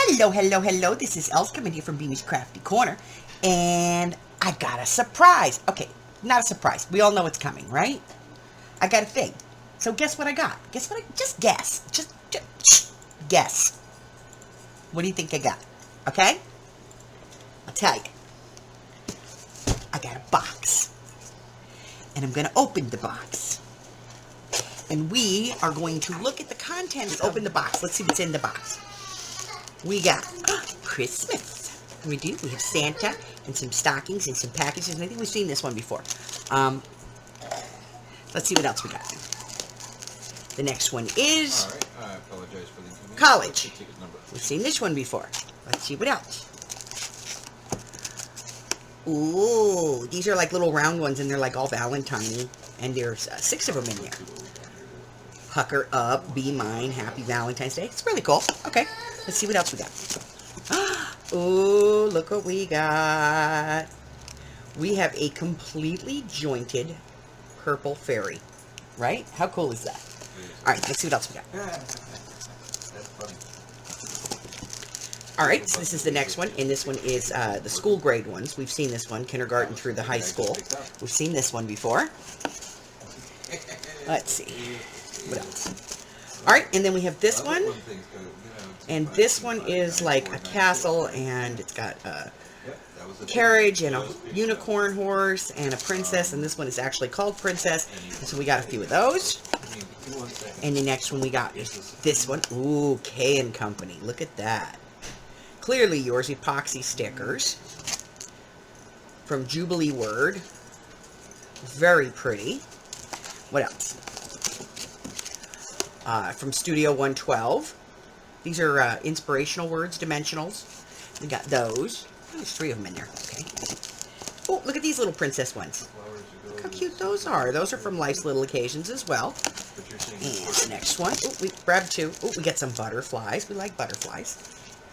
Hello, hello, hello. This is Els coming here from Beamy's Crafty Corner. And I got a surprise. Okay, not a surprise. We all know it's coming, right? I got a thing. So guess what I got? Guess what just guess. Just guess. What do you think I got? Okay? I'll tell you. I got a box. And I'm going to open the box. And we are going to look at the contents. Open the box. Let's see what's in the box. We got Christmas. We do. We have Santa and some stockings and some packages. And I think we've seen this one before. Let's see what else we got. The next one is I apologize for the college. We've seen this one before. Let's see what else. Ooh, these are like little round ones, and they're like all Valentine-y. And there's 6 of them in there. Pucker up, be mine, happy Valentine's Day. It's really cool. Okay, let's see what else we got. Ooh, look what we got. We have a completely jointed purple fairy. Right? How cool is that? Alright, let's see what else we got. That's funny. Alright, so this is the next one, and this one is the school grade ones. We've seen this one, kindergarten through the high school. We've seen this one before. Let's see. What else? Alright, and then we have this one. And this one is like a castle, and it's got a carriage and a unicorn horse and a princess, and this one is actually called Princess. And so we got a few of those. And the next one we got is this one. Ooh, K & Company. Look at that. Clearly yours, epoxy stickers from Jubilee Word. Very pretty. What else? From Studio 112. These are inspirational words, dimensionals. We got those. There's 3 of them in there. Okay. Oh, look at these little princess ones. Look how cute those are. Those are from Life's Little Occasions as well. And the next one. Oh, we grabbed 2. Oh, we got some butterflies. We like butterflies.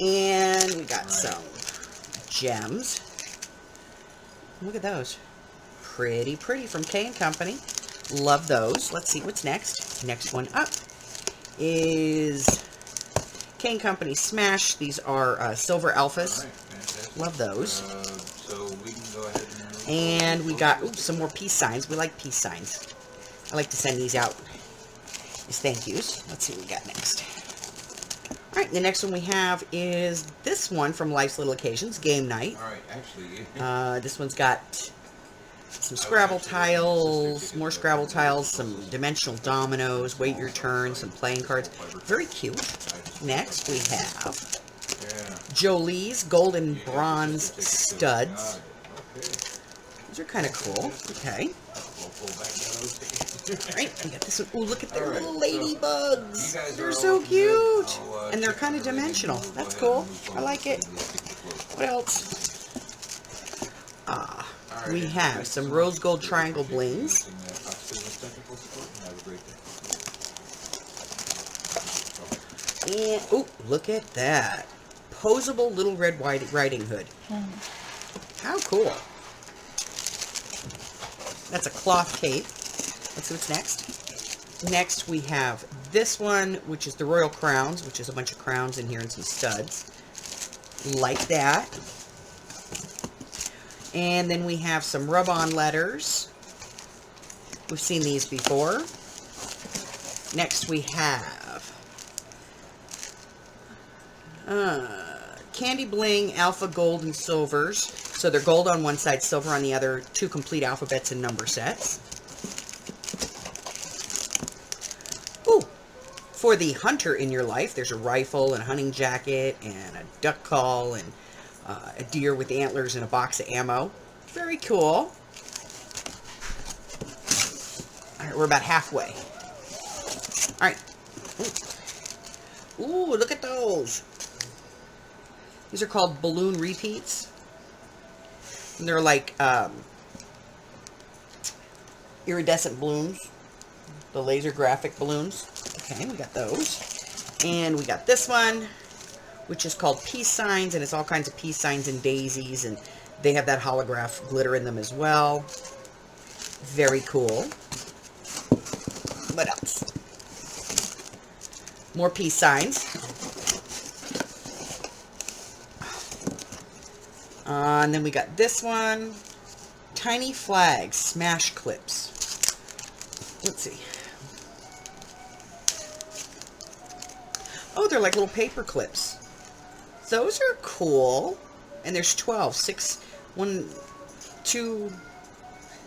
And we got some gems. Look at those. Pretty, pretty from K & Company. Love those. Let's see what's next. Next one up is K & Company Smash. These are silver alphas. Love those. So we can go ahead and we got some more peace signs. We like peace signs. I like to send these out as thank yous. Let's see what we got next. Alright, the next one we have is this one from Life's Little Occasions, Game Night. Alright, actually. This one's got some Scrabble tiles, more Scrabble tiles, some dimensional dominoes, wait your turn, some playing cards. Very cute. Next we have Jolie's Gold and Bronze Studs. These are kind of cool. Okay. Alright, we got this one. Ooh, look at the little ladybugs. They're so cute. And they're kind of dimensional. That's cool. I like it. What else? We have some rose gold triangle blings. And, oh, look at that. Posable Little Red Riding Hood. How cool. That's a cloth cape. Let's see what's next. Next we have this one, which is the Royal Crowns, which is a bunch of crowns in here and some studs. Like that. And then we have some rub-on letters. We've seen these before. Next we have Kandee Bling Alpha Gold and Silvers. So they're gold on one side, silver on the other. 2 complete alphabets and number sets. Ooh, for the hunter in your life, there's a rifle and a hunting jacket and a duck call and a deer with antlers and a box of ammo. Very cool. Alright, we're about halfway. Alright. Ooh, look at those. These are called balloon repeats. And they're like iridescent balloons. The laser graphic balloons. Okay, we got those. And we got this one, which is called peace signs, and it's all kinds of peace signs and daisies, and they have that holograph glitter in them as well. Very cool. What else? More peace signs. And then we got this one. Tiny flags, smash clips. Let's see. Oh, they're like little paper clips. Those are cool. And there's 12. 6, 1, 2.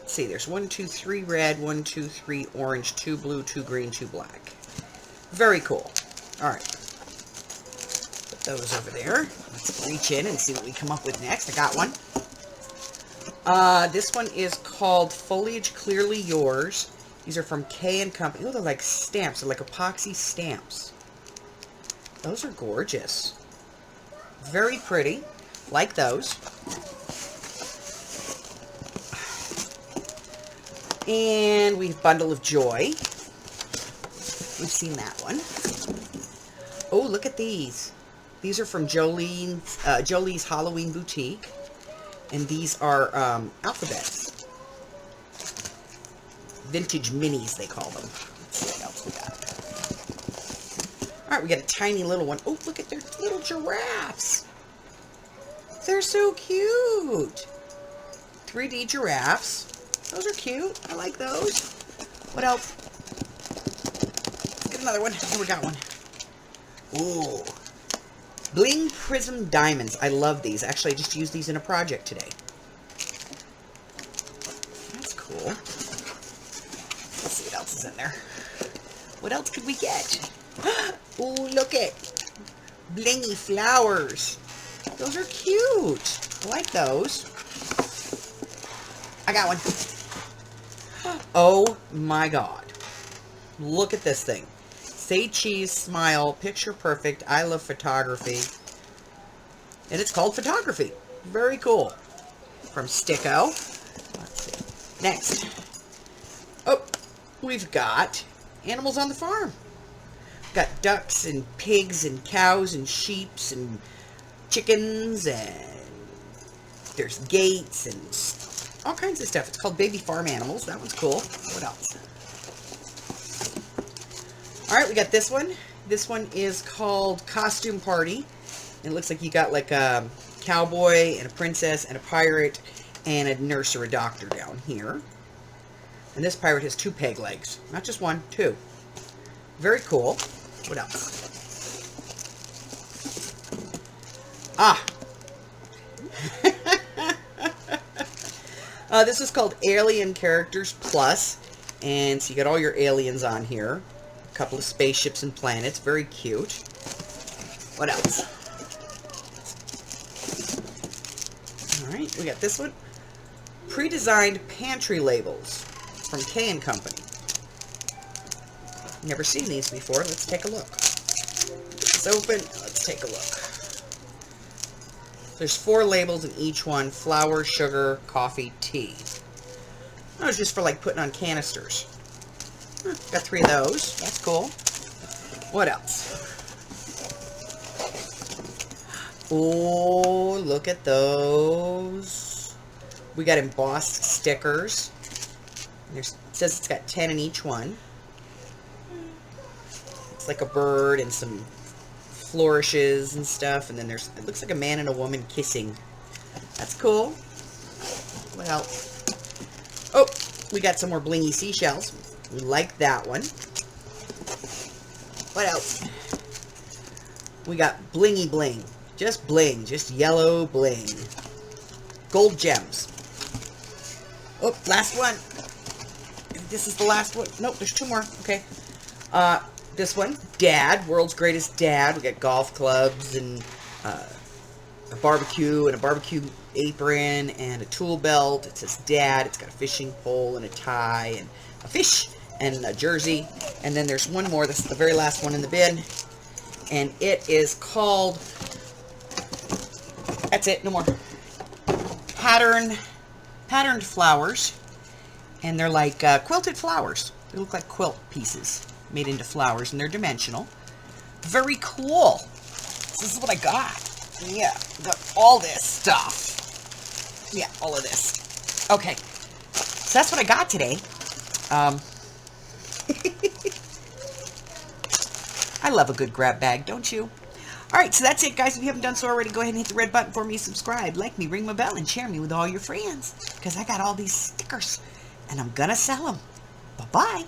Let's see, there's 1, 2, 3 red, 1, 2, 3 orange, 2 blue, 2 green, 2 black. Very cool. All right. Put those over there. Let's reach in and see what we come up with next. I got one. This one is called Foliage Clearly Yours. These are from K & Company. Oh, they're like stamps. They're like epoxy stamps. Those are gorgeous. Very pretty. Like those. And we have Bundle of Joy. We've seen that one. Oh, look at these. These are from Jolie's Halloween Boutique. And these are alphabets. Vintage minis, they call them. Let's see what else we got. All right, we got a tiny little one. Oh, look at their little giraffes. They're so cute. 3D giraffes. Those are cute. I like those. What else? Let's get another one. Oh, we got one. Ooh. Bling Prism Diamonds. I love these. Actually, I just used these in a project today. That's cool. Let's see what else is in there. What else could we get? Ooh, look it. Blingy Flowers. Those are cute. I like those. I got one. Oh my god. Look at this thing. Say cheese, smile, picture perfect, I love photography. And it's called Photography. Very cool. From Sticko. Let's see. Next. Oh, we've got Animals on the Farm. We've got ducks and pigs and cows and sheep and chickens, and there's gates and all kinds of stuff. It's called Baby Farm Animals. That one's cool. What else? All right, we got this one. This one is called Costume Party. It looks like you got like a cowboy and a princess and a pirate and a nurse or a doctor down here. And this pirate has 2 peg legs. Not just 1, 2. Very cool. What else? Ah. This is called Alien Characters Plus. And so you got all your aliens on here. A couple of spaceships and planets. Very cute. What else? Alright, we got this one. Pre-designed pantry labels from K & Company. Never seen these before. Let's take a look. It's open. Let's take a look. There's 4 labels in each one. Flour, sugar, coffee, tea. That was just for like putting on canisters. Got 3 of those. That's cool. What else? Oh, look at those. We got embossed stickers. It says it's got 10 in each one. It's like a bird and some flourishes and stuff. And then it looks like a man and a woman kissing. That's cool. What else? Oh, we got some more blingy seashells. We like that one. What else? We got blingy bling. Just bling. Just yellow bling. Gold gems. Oh, last one. This is the last one. Nope, there's 2 more. Okay. This one, Dad, World's Greatest Dad. We got golf clubs and a barbecue and a barbecue apron and a tool belt. It says Dad. It's got a fishing pole and a tie and a fish and a jersey. And then there's one more. This is the very last one in the bin. And it is called... That's it. No more. Patterned flowers. And they're like quilted flowers. They look like quilt pieces made into flowers, and they're dimensional. Very cool. This is what I got. Yeah, got all this stuff. Yeah, all of this. Okay, so that's what I got today. I love a good grab bag, don't you? All right, so that's it, guys. If you haven't done so already, go ahead and hit the red button for me, subscribe, like me, ring my bell, and share me with all your friends, because I got all these stickers, and I'm going to sell them. Bye-bye.